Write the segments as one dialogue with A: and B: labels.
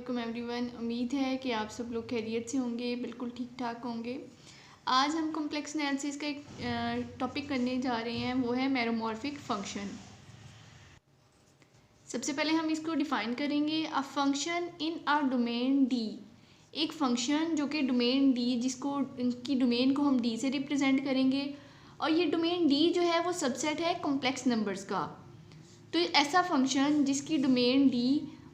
A: वालेकुम एवरीवन। उम्मीद है कि आप सब लोग खैरियत से होंगे, बिल्कुल ठीक ठाक होंगे। आज हम कॉम्प्लेक्स एनालिसिस का एक टॉपिक करने जा रहे हैं, वो है मेरोमॉर्फिक फंक्शन। सबसे पहले हम इसको डिफ़ाइन करेंगे। A function in a domain D, एक फंक्शन जो कि डोमेन डी, जिसको इनकी डोमेन को हम डी से रिप्रेजेंट करेंगे, और ये डोमेन डी जो है वो सबसेट है कॉम्प्लेक्स नंबर्स का। तो ऐसा फंक्शन जिसकी डोमेन डी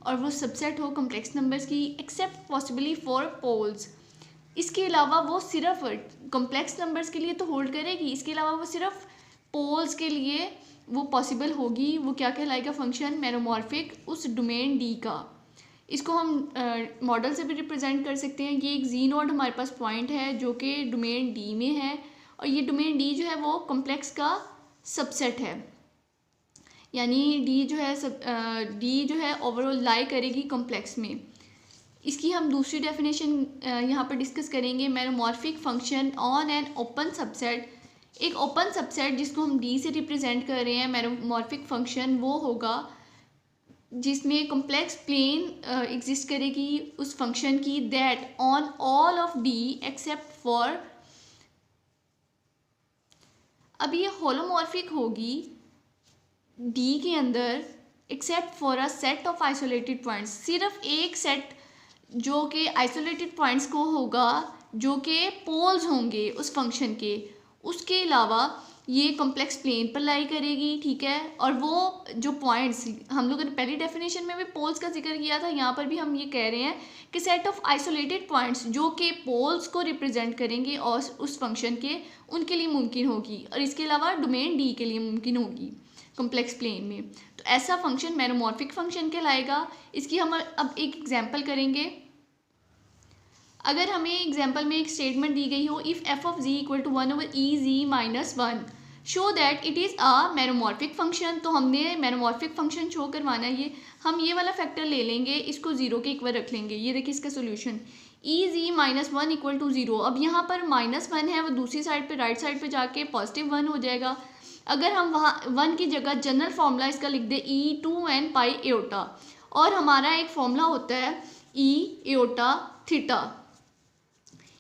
A: और वो सबसेट हो कॉम्प्लेक्स नंबर्स की, एक्सेप्ट पॉसिबली फॉर पोल्स, इसके अलावा वो सिर्फ कॉम्प्लेक्स नंबर्स के लिए तो होल्ड करेगी, इसके अलावा वो सिर्फ पोल्स के लिए वो पॉसिबल होगी। वो क्या कहलाएगा? फंक्शन मेरोमॉर्फिक उस डोमेन डी का। इसको हम मॉडल से भी रिप्रेजेंट कर सकते हैं। ये एक जी नोड हमारे पास पॉइंट है जो कि डोमेन डी में है, और ये डोमेन डी जो है वो कॉम्प्लेक्स का सबसेट है। यानी डी जो है ओवरऑल लाई करेगी कॉम्प्लेक्स में। इसकी हम दूसरी डेफिनेशन यहाँ पर डिस्कस करेंगे। Meromorphic function on an open subset, एक ओपन सबसेट जिसको हम डी से रिप्रेजेंट कर रहे हैं। मेरोमॉर्फिक फंक्शन वो होगा जिसमें कॉम्प्लेक्स प्लेन एग्जिस्ट करेगी उस फंक्शन की, that on all of D except for, अब ये होलोमॉर्फिक होगी डी के अंदर except for a set of isolated points, सिर्फ एक सेट जो कि आइसोलेटेड पॉइंट्स को होगा, जो कि पोल्स होंगे उस फंक्शन के। उसके अलावा ये कॉम्प्लेक्स प्लेन पर लाई करेगी, ठीक है। और वो जो पॉइंट्स, हम लोगों ने पहली डेफिनेशन में भी पोल्स का जिक्र किया था, यहाँ पर भी हम ये कह रहे हैं कि सेट ऑफ आइसोलेटेड पॉइंट्स जो कि पोल्स को रिप्रेजेंट करेंगे और उस फंक्शन के, उनके लिए मुमकिन होगी, और इसके अलावा डोमेन डी के लिए मुमकिन होगी कॉम्प्लेक्स प्लेन में। तो ऐसा फंक्शन मेरोमॉर्फिक फंक्शन कहलाएगा। इसकी हम अब एक एग्जांपल करेंगे। अगर हमें एग्जांपल में एक स्टेटमेंट दी गई हो, if f of g equal to 1/(ez-1) show that it is a meromorphic function, तो हमने मेरोमॉर्फिक फंक्शन शो करवाना है। हम ये वाला फैक्टर ले लेंगे, इसको जीरो के इक्वल रख लेंगे। ये देखिए इसका सोल्यूशन, ez-1 इक्वल टू 0। अब यहाँ पर -1 है, वो दूसरी साइड पे, राइट साइड पे जाके +1 हो जाएगा। अगर हम वहाँ 1 की जगह जनरल फार्मूला इसका लिख दे e2n पाई एओटा, और हमारा एक फॉर्मूला होता है e एओटा थीटा,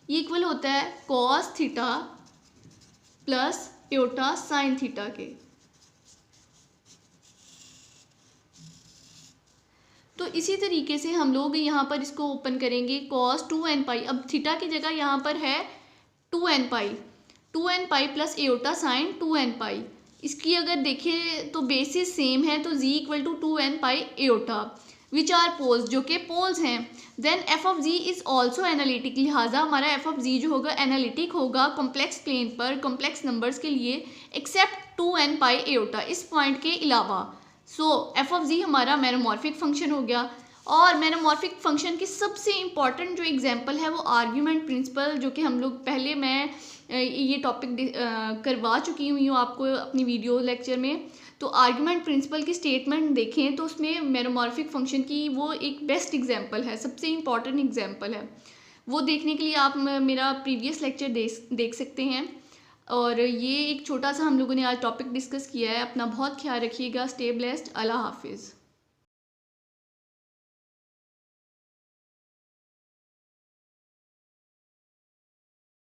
A: ये इक्वल होता है cos theta plus iota sine theta के। तो इसी तरीके से हम लोग यहाँ पर इसको ओपन करेंगे, cos 2n पाई, अब थीटा की जगह यहाँ पर है 2n pi plus iota sine 2n pi. इसकी अगर देखें तो बेसिस सेम है, तो z equal to 2n pi iota which are poles, जो कि पोल्स हैं। Then F of G is also analytic, लिहाजा हमारा एफ ऑफ जी जो होगा एनालिटिक होगा कॉम्प्लेक्स प्लेन पर कॉम्प्लेक्स नंबर्स के लिए, एक्सेप्ट 2n पाई एओटा, इस पॉइंट के अलावा। सो एफ ऑफ जी हमारा मेरोमॉर्फिक फंक्शन हो गया। और मेरोमॉर्फिक फंक्शन की सबसे इंपॉर्टेंट जो एग्जांपल है वो आर्ग्यूमेंट प्रिंसिपल, जो कि हम लोग पहले मैं ये टॉपिक करवा चुकी हुई हूँ आपको अपनी वीडियो लेक्चर में। तो आर्ग्यूमेंट प्रिंसिपल की स्टेटमेंट देखें तो उसमें मेरोमॉर्फिक फंक्शन की वो एक बेस्ट एग्जांपल है, सबसे इंपॉर्टेंट एग्जांपल है। वो देखने के लिए आप मेरा प्रीवियस लेक्चर देख सकते हैं। और ये एक छोटा सा हम लोगों ने आज टॉपिक डिस्कस किया है। अपना बहुत ख्याल रखिएगा। Stay blessed. अल्लाह हाफिज़।